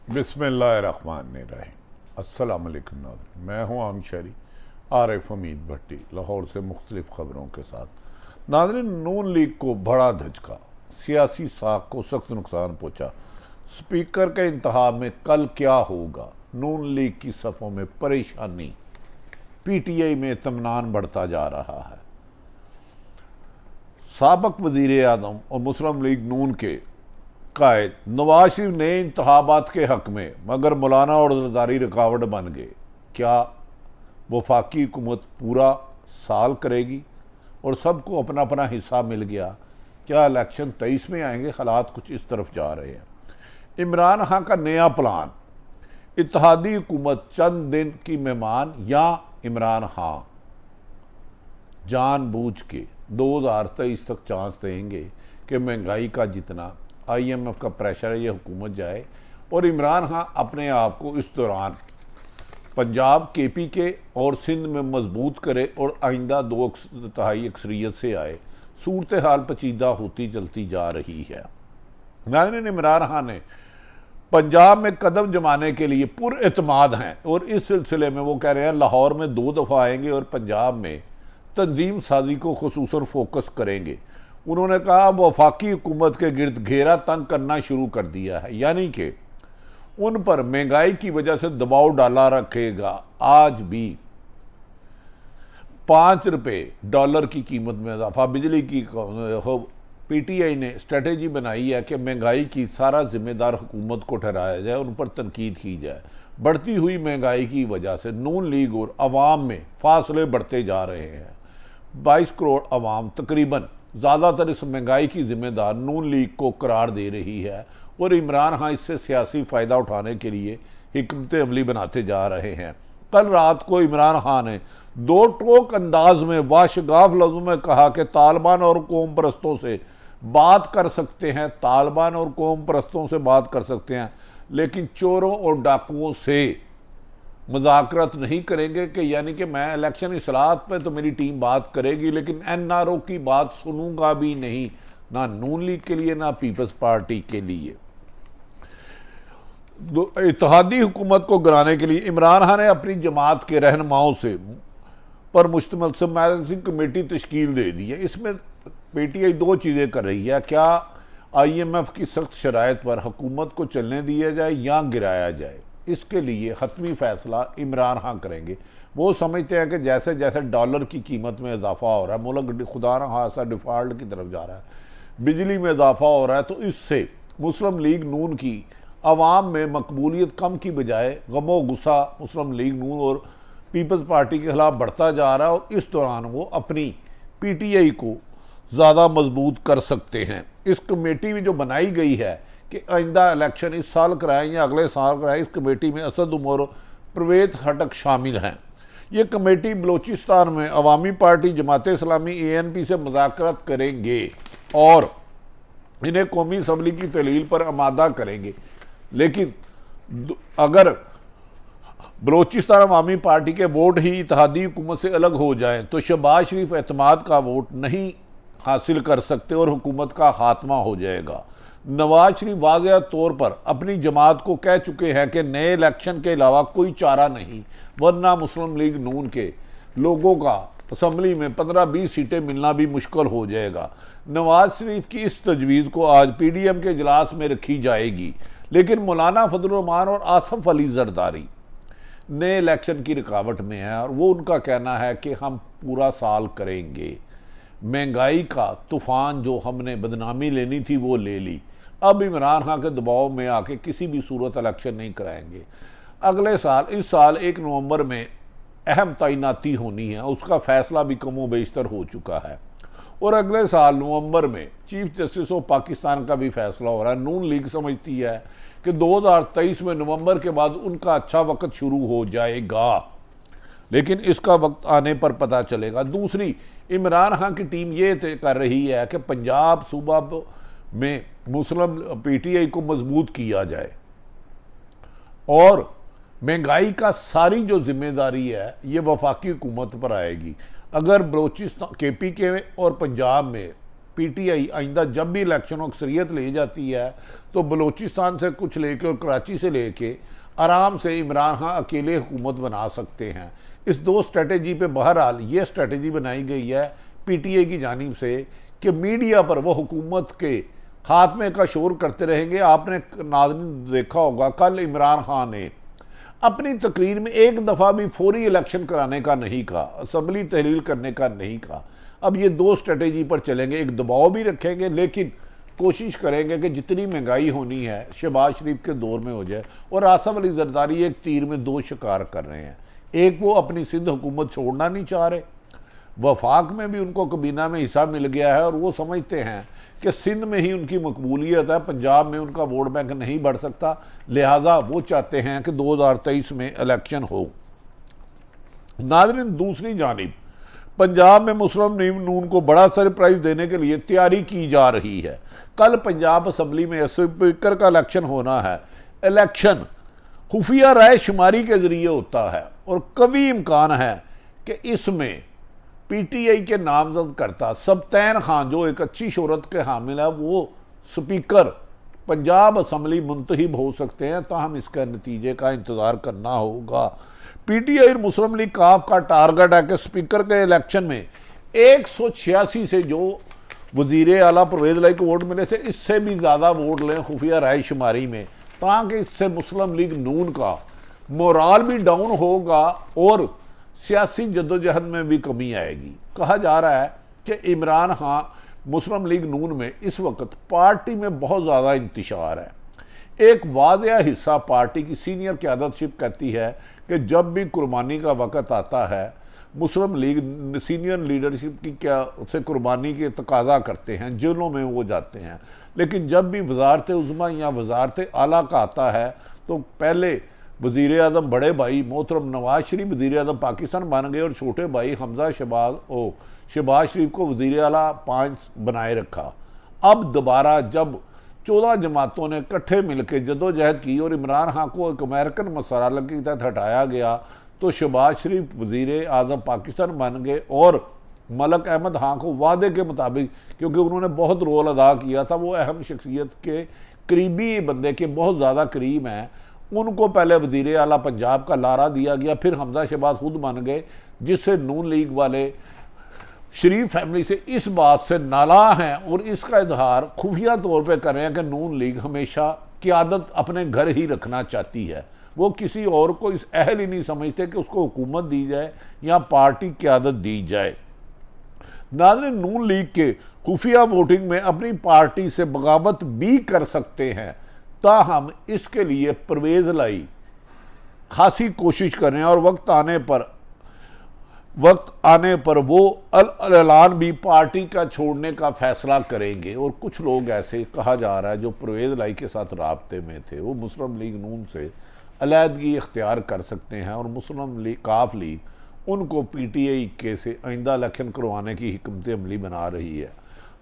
बिस्मिल्लाहिर्रहमानिर्रहीम। अस्सलाम वालेकुम नाज़रीन, मैं हूँ आम शहरी आरिफ हमीद भट्टी, लाहौर से मुख्तलिफ ख़बरों के साथ। नाज़रीन, नून लीग को बड़ा धचका, सियासी साख को सख्त नुकसान पहुँचा। स्पीकर के इंतखाब में कल क्या होगा? नून लीग की सफ़ों में परेशानी, PTI में इत्मीनान बढ़ता जा रहा है। साबिक़ वज़ीर आज़म और मुस्लिम लीग नून के कायद नवाज शरीफ नए इंतखाबात के हक में, मगर मौलाना और ज़रदारी रुकावट बन गए। क्या वफाकी हुकूमत पूरा साल करेगी और सबको अपना अपना हिस्सा मिल गया? क्या इलेक्शन 23 में आएंगे? हालात कुछ इस तरफ जा रहे हैं। इमरान खान का नया प्लान, इत्तेहादी हुकूमत चंद दिन की मेहमान या इमरान खान जानबूझ के 2023 तक चांस देंगे कि महंगाई का जितना IMF का प्रेशर है ये हुकूमत जाए और इमरान खान अपने आप को इस दौरान पंजाब KP के और सिंध में मजबूत करे और आइंदा 2/3 अक्सरियत से आए। सूरत हाल पेचीदा होती चलती जा रही है। नाज़रीन, इमरान खान ने पंजाब में कदम जमाने के लिए पुरएतमाद हैं और इस सिलसिले में वो कह रहे हैं लाहौर में 2 दफ़ा आएंगे और पंजाब में तंजीम साजी को खुसूसन फोकस करेंगे। उन्होंने कहा वफाकी हुकूमत के गिर्द घेरा तंग करना शुरू कर दिया है, यानी कि उन पर महंगाई की वजह से दबाव डाला रखेगा। आज भी 5 रुपये डॉलर की कीमत में इजाफा, बिजली की PTI ने स्ट्रेटेजी बनाई है कि महंगाई की सारा जिम्मेदार हुकूमत को ठहराया जाए, उन पर तनकीद की जाए। बढ़ती हुई महंगाई की वजह से नून लीग और अवाम में फासले बढ़ते जा रहे हैं। 22 करोड़ अवाम तकरीबन ज़्यादातर इस महंगाई की जिम्मेदार नून लीग को करार दे रही है और इमरान खान इससे सियासी फ़ायदा उठाने के लिए हिकमत अमली बनाते जा रहे हैं। कल रात को इमरान खान ने 2 टोक अंदाज में वाशगाफ लफ्ज़ों में कहा कि तालिबान और कौम परस्तों से बात कर सकते हैं, तालिबान और कौम परस्तों से बात कर सकते हैं, लेकिन चोरों और डाकुओं से मुज़ाकरत नहीं करेंगे। कि यानी कि मैं इलेक्शन इस्लाहत पे तो मेरी टीम बात करेगी, लेकिन NRO की बात सुनूंगा भी नहीं, ना नून लीग के लिए ना पीपल्स पार्टी के लिए। इत्तेहादी हुकूमत को गिराने के लिए इमरान खान ने अपनी जमात के रहनुमाओं से पर मुश्तमिल समाजी कमेटी तश्कील दे दी है। इसमें PTI 2 चीज़ें कर रही है। क्या IMF की सख्त शराइत पर हुकूमत को चलने दिया जाए या गिराया जाए? इसके लिए हतमी फ़ैसला इमरान खान करेंगे। वो समझते हैं कि जैसे जैसे डॉलर की कीमत में इजाफा हो रहा है, मुल्क खुदा न खासा डिफ़ॉल्ट की तरफ जा रहा है, बिजली में इजाफा हो रहा है, तो इससे मुस्लिम लीग नून की अवाम में मकबूलियत कम की बजाय गमो गुस्सा मुस्लिम लीग नून और पीपल्स पार्टी के खिलाफ बढ़ता जा रहा है और इस दौरान वो अपनी PTI को ज़्यादा मजबूत कर सकते हैं। इस कमेटी में जो बनाई गई है कि आइंदा इलेक्शन इस साल कराएं या अगले साल कराएं, इस कमेटी में असद उमर और परवेज़ खटक शामिल हैं। ये कमेटी बलूचिस्तान में अवामी पार्टी जमात इस्लामी ANP से मुज़ाकरत करेंगे और इन्हें कौमी असम्बली की तहलील पर आमादा करेंगे। लेकिन अगर बलूचिस्तान अवामी पार्टी के वोट ही इत्तेहादी हुकूमत से अलग हो जाएं तो शहबाज शरीफ एतमाद का वोट नहीं हासिल कर सकते और हुकूमत का खात्मा हो जाएगा। नवाज शरीफ वाज़ेह तौर पर अपनी जमात को कह चुके हैं कि नए इलेक्शन के अलावा कोई चारा नहीं, वरना मुस्लिम लीग नून के लोगों का असम्बली में 15-20 सीटें मिलना भी मुश्किल हो जाएगा। नवाज शरीफ की इस तजवीज़ को आज PDM के इजलास में रखी जाएगी, लेकिन मौलाना फजल रहमान और आसफ अली जरदारी नए इलेक्शन की रुकावट में है और वो उनका कहना है कि हम पूरा साल करेंगे। महंगाई का तूफ़ान जो हमने बदनामी लेनी थी वो ले ली, अब इमरान खान के दबाव में आके किसी भी सूरत इलेक्शन नहीं कराएंगे। अगले साल, इस साल 1 नवंबर में अहम तैनाती होनी है, उसका फ़ैसला भी कमो बेशतर हो चुका है और अगले साल नवंबर में चीफ जस्टिस ऑफ पाकिस्तान का भी फैसला हो रहा है। नून लीग समझती है कि 2023 में नवंबर के बाद उनका अच्छा वक्त शुरू हो जाएगा, लेकिन इसका वक्त आने पर पता चलेगा। दूसरी, इमरान खान की टीम ये तय कर रही है कि पंजाब सूबा में मुस्लिम PTI को मजबूत किया जाए और महंगाई का सारी जो जिम्मेदारी है ये वफाकी हुकूमत पर आएगी। अगर बलूचिस्तान KP के और पंजाब में पीटीआई आइंदा जब भी इलेक्शन अक्सरियत ले जाती है तो बलूचिस्तान से कुछ लेके और कराची से लेके आराम से इमरान खान अकेले हुकूमत बना सकते हैं। इस दो स्ट्रेटेजी पे बहरहाल ये स्ट्रेटेजी बनाई गई है पीटीआई की जानिब से कि मीडिया पर वो हुकूमत के खात्मे का शोर करते रहेंगे। आपने नाज़रीन देखा होगा कल इमरान खान ने अपनी तकरीर में एक दफ़ा भी फौरी इलेक्शन कराने का नहीं कहा, असम्बली तहलील करने का नहीं कहा। अब ये दो स्ट्रेटेजी पर चलेंगे, एक दबाव भी रखेंगे लेकिन कोशिश करेंगे कि जितनी महंगाई होनी है शहबाज शरीफ के दौर में हो जाए। और आसफ अली जरदारी एक तीर में दो शिकार कर रहे हैं, एक वो अपनी सिंध हुकूमत छोड़ना नहीं चाह रहे, वफाक में भी उनको कबीना में हिस्सा मिल गया है और वो समझते हैं कि सिंध में ही उनकी मकबूलियत है, पंजाब में उनका वोट बैंक नहीं बढ़ सकता, लिहाजा वो चाहते हैं कि 2023 में इलेक्शन हो। नाज़रीन, दूसरी जानिब पंजाब में मुस्लिम लीग नून को बड़ा सरप्राइज देने के लिए तैयारी की जा रही है। कल पंजाब असम्बली में स्पीकर का इलेक्शन होना है। इलेक्शन खुफिया राय शुमारी के जरिए होता है और कभी इम्कान है कि इसमें पीटीआई के नामजद करता सबतैन खान जो एक अच्छी शोहरत के हामिल है वो स्पीकर पंजाब असम्बली मुंतखब हो सकते हैं। ताहम इसके नतीजे का इंतज़ार करना होगा। पीटीआई और मुस्लिम लीग काफ का टारगेट है कि स्पीकर के इलेक्शन में 186 से जो वजीर आला परवेज लाई को वोट मिले थे इससे भी ज़्यादा वोट लें खुफिया राय शुमारी में, ताकि इससे मुस्लिम लीग नून का मोराल भी डाउन होगा और सियासी जद्दोजहद में भी कमी आएगी। कहा जा रहा है कि इमरान खान मुस्लिम लीग नून में इस वक्त पार्टी में बहुत ज़्यादा इंतशार है। एक वाज़ेह हिस्सा पार्टी की सीनियर क़यादतशिप कहती है कि जब भी कुर्बानी का वक़्त आता है मुस्लिम लीग सीनियर लीडरशिप की क्या से कुर्बानी के तकाजा करते हैं, जेलों में वो जाते हैं। लेकिन जब भी वजारत उज़्मा या वजारत आला का आता है तो पहले वज़ीर आज़म बड़े भाई मोहतरम नवाज शरीफ वज़ीर आज़म पाकिस्तान बन गए और छोटे भाई हमजा शहबाज शरीफ को वज़ीर आला 5 बनाए रखा। अब दोबारा जब 14 जमातों ने इकट्ठे मिलकर जदोजहद की और इमरान खान को एक अमेरिकन मसाला के तहत हटाया गया तो शहबाज शरीफ वज़ीर आज़म पाकिस्तान बन गए और मलक अहमद खान को वादे के मुताबिक, क्योंकि उन्होंने बहुत रोल अदा किया था, वो अहम शख्सियत के करीबी बंदे के बहुत ज़्यादा करीब हैं, उनको पहले वज़ीर आला पंजाब का लारा दिया गया। फिर हमजा शहबाज खुद बन गए, जिससे नून लीग वाले शरीफ फैमिली से इस बात से नाला हैं और इसका इजहार खुफिया तौर पे कर रहे हैं कि नून लीग हमेशा क़यादत अपने घर ही रखना चाहती है। वो किसी और को इस अहल ही नहीं समझते कि उसको हुकूमत दी जाए या पार्टी क़यादत दी जाए। नाज़रीन, नून लीग के खुफिया वोटिंग में अपनी पार्टी से बगावत भी कर सकते हैं, ताहम इसके लिए परवेज लाई खासी कोशिश कर रहे हैं और वक्त आने पर वो ऐलान भी पार्टी का छोड़ने का फैसला करेंगे। और कुछ लोग ऐसे कहा जा रहा है जो परवेज लाई के साथ राब्ते में थे वो मुस्लिम लीग नून से अलहदगी इख्तियार कर सकते हैं और मुस्लिम लीग काफ लीग उनको पीटीआई के से आइंदा इलेक्शन करवाने की हिकमत अमली बना रही है।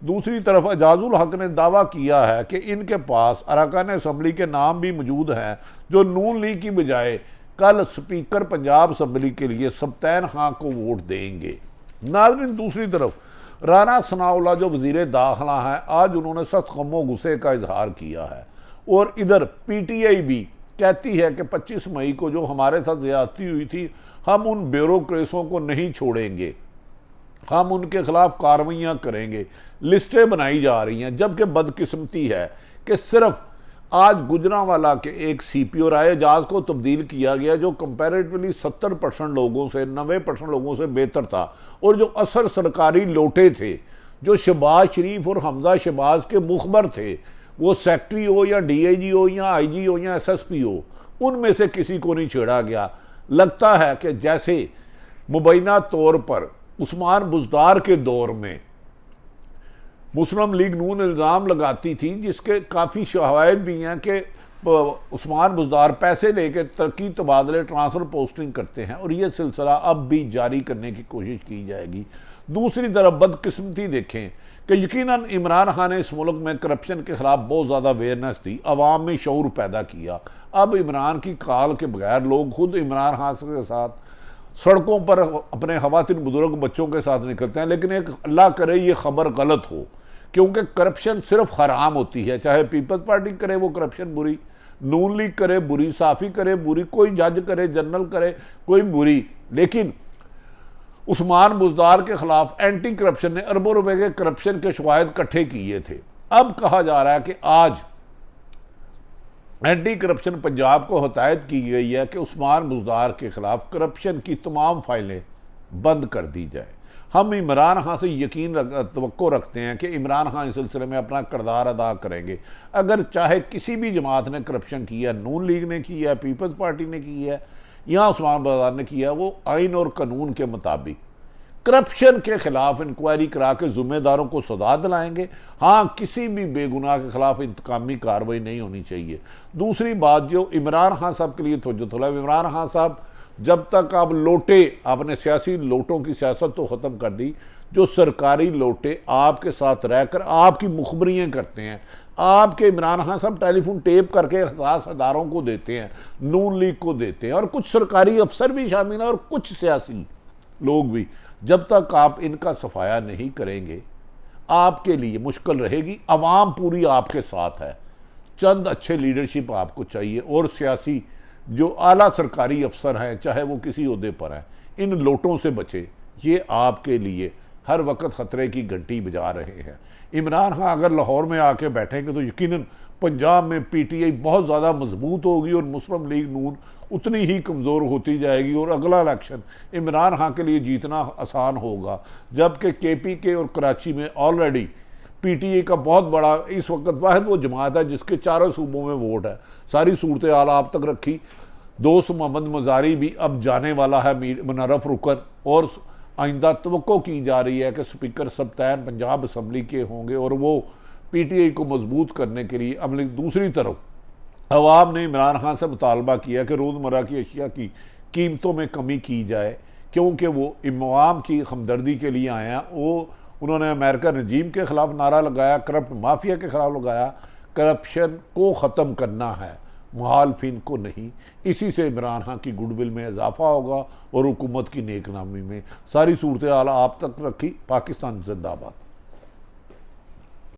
दूसरी तरफ एजाजुल हक ने दावा किया है कि इनके पास अरकान असम्बली के नाम भी मौजूद हैं जो नून लीग की बजाय कल स्पीकर पंजाब असम्बली के लिए सबतैन खान को वोट देंगे। नाज़रीन, दूसरी तरफ राना सनाउल्लाह जो वज़ीर दाखिला हैं आज उन्होंने सख्त गम गुस्से का इजहार किया है और इधर पीटीआई भी कहती है कि 25 मई को जो हमारे साथ ज़्यादती हुई थी हम उन ब्यूरोक्रेटों को नहीं छोड़ेंगे, हम उनके खिलाफ कार्रवाइयाँ करेंगे। लिस्टें बनाई जा रही हैं, जबकि बदकिस्मती है कि सिर्फ आज गुजरांवाला के एक सीपीओ राय एजाज को तब्दील किया गया जो कंपैरेटिवली 70% लोगों से 90% लोगों से बेहतर था और जो असर सरकारी लोटे थे जो शहबाज शरीफ और हमजा शहबाज के मुखबर थे, वो सेक्रेटरी हो या डीआईजी हो या आईजी हो या एसएसपी हो, उनमें से किसी को नहीं छेड़ा गया। लगता है कि जैसे मुबैना तौर पर उस्मान बुज़दार के दौर में मुस्लिम लीग नून इल्ज़ाम लगाती थी, जिसके काफ़ी शवाहिद भी हैं कि उस्मान बुज़दार पैसे लेके तरक्की तबादले ट्रांसफ़र पोस्टिंग करते हैं और ये सिलसिला अब भी जारी करने की कोशिश की जाएगी। दूसरी तरफ बदकिस्मती देखें कि यकीनन इमरान खान ने इस मुल्क में करप्शन के ख़िलाफ़ बहुत ज़्यादा अवेयरनेस दी, आवाम में शऊर पैदा किया। अब इमरान की कॉल के बगैर लोग खुद इमरान खान के साथ सड़कों पर अपने ख़वातीन बुजुर्ग बच्चों के साथ निकलते हैं। लेकिन एक अल्लाह करे ये ख़बर गलत हो क्योंकि करप्शन सिर्फ हराम होती है, चाहे पीपल्स पार्टी करे वो करप्शन बुरी, नून लीग करे बुरी, साफ़ी करे बुरी, कोई जज करे, जनरल करे कोई बुरी। लेकिन उस्मान बुज़दार के खिलाफ एंटी करप्शन ने अरबों रुपए के करप्शन के शवाहिद इकट्ठे किए थे। अब कहा जा रहा है कि आज एंटी करप्शन पंजाब को हदायत की गई है कि उस्मान बुज़दार के खिलाफ करप्शन की तमाम फाइलें बंद कर दी जाए। हम इमरान खान से तवक्को रखते हैं कि इमरान खान इस सिलसिले में अपना किरदार अदा करेंगे। अगर चाहे किसी भी जमात ने करप्शन किया, नून लीग ने किया है, पीपल्स पार्टी ने किया है या उस्मान बुज़दार ने किया, वो आइन और कानून के मुताबिक करप्शन के खिलाफ इंक्वायरी करा के जिम्मेदारों को सजा दिलाएंगे। हाँ, किसी भी बेगुनाह के खिलाफ इंतकामी कार्रवाई नहीं होनी चाहिए। दूसरी बात जो इमरान खान साहब के लिए थोड़ा, इमरान खान साहब जब तक आप लोटे, आपने सियासी लोटों की सियासत तो ख़त्म कर दी, जो सरकारी लोटे आपके साथ रहकर आपकी मुखबरियाँ करते हैं, आपके इमरान खान साहब टेलीफोन टेप करके खास अदारों को देते हैं, नून लीग को देते हैं और कुछ सरकारी अफसर भी शामिल हैं और कुछ सियासी लोग भी। जब तक आप इनका सफाया नहीं करेंगे आपके लिए मुश्किल रहेगी। अवाम पूरी आपके साथ है, चंद अच्छे लीडरशिप आपको चाहिए और सियासी जो आला सरकारी अफसर हैं, चाहे वो किसी ओहदे पर हैं, इन लोटों से बचे। ये आपके लिए हर वक्त ख़तरे की घंटी बजा रहे हैं। इमरान खान अगर लाहौर में आके बैठेंगे तो यकीनन पंजाब में पीटीआई बहुत ज़्यादा मजबूत होगी और मुस्लिम लीग नून उतनी ही कमज़ोर होती जाएगी और अगला इलेक्शन इमरान खान के लिए जीतना आसान होगा। जबकि केपीके और कराची में ऑलरेडी पीटीआई का बहुत बड़ा इस वक्त वाहिद वो जमात है जिसके चारों सूबों में वोट है। सारी सूरत हाल आप तक रखी। दोस्त मोहम्मद मज़ारी भी अब जाने वाला है मुनर्रफ रुकन, और आइंदा तवक्को की जा रही है कि स्पीकर सब्तैन पंजाब असम्बली के होंगे और वो पीटीआई को मजबूत करने के लिए अमली। दूसरी तरफ अवाम ने इमरान खान से मुतालबा किया कि रोज़मर्रा की अशिया की कीमतों में कमी की जाए, क्योंकि वो अवाम की हमदर्दी के लिए आए हैं। उन्होंने अमेरिकन रजीम के ख़िलाफ़ नारा लगाया, करप्ट माफिया के ख़िलाफ़ लगाया, करप्शन को ख़त्म करना है, मुखालफिन को नहीं। इसी से इमरान खान की गुडविल में इजाफा होगा और हुकूमत की नेकनामी में। सारी सूरत हाल आप तक रखी। पाकिस्तान जिंदाबाद।